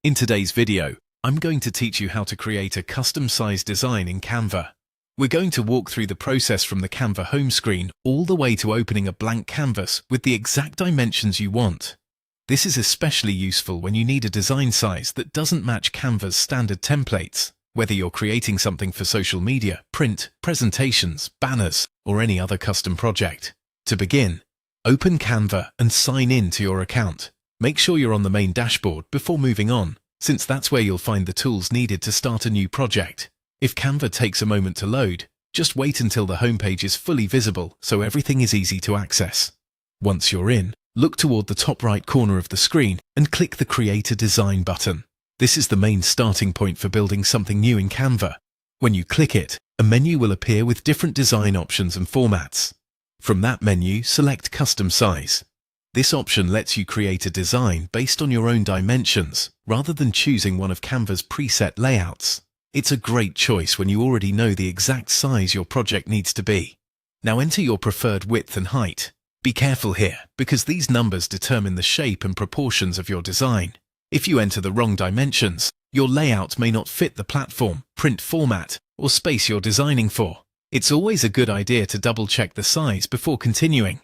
In today's video, I'm going to teach you how to create a custom size design in Canva. We're going to walk through the process from the Canva home screen all the way to opening a blank canvas with the exact dimensions you want. This is especially useful when you need a design size that doesn't match Canva's standard templates, whether you're creating something for social media, print, presentations, banners, or any other custom project. To begin, open Canva and sign in to your account. Make sure you're on the main dashboard before moving on, since that's where you'll find the tools needed to start a new project. If Canva takes a moment to load, just wait until the homepage is fully visible so everything is easy to access. Once you're in, look toward the top right corner of the screen and click the Create a Design button. This is the main starting point for building something new in Canva. When you click it, a menu will appear with different design options and formats. From that menu, select Custom Size. This option lets you create a design based on your own dimensions, rather than choosing one of Canva's preset layouts. It's a great choice when you already know the exact size your project needs to be. Now enter your preferred width and height. Be careful here, because these numbers determine the shape and proportions of your design. If you enter the wrong dimensions, your layout may not fit the platform, print format, or space you're designing for. It's always a good idea to double-check the size before continuing.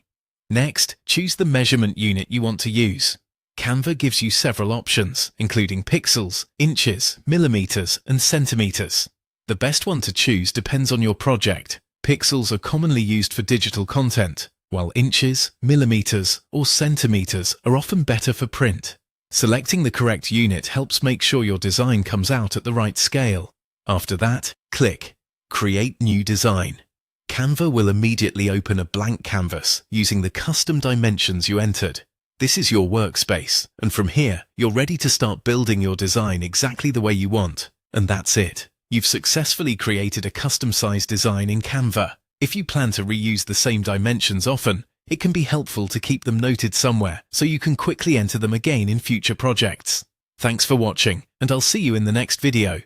Next, choose the measurement unit you want to use. Canva gives you several options, including pixels, inches, millimeters, and centimeters. The best one to choose depends on your project. Pixels are commonly used for digital content, while inches, millimeters, or centimeters are often better for print. Selecting the correct unit helps make sure your design comes out at the right scale. After that, click Create New Design. Canva will immediately open a blank canvas using the custom dimensions you entered. This is your workspace, and from here, you're ready to start building your design exactly the way you want. And that's it. You've successfully created a custom-sized design in Canva. If you plan to reuse the same dimensions often, it can be helpful to keep them noted somewhere so you can quickly enter them again in future projects. Thanks for watching, and I'll see you in the next video.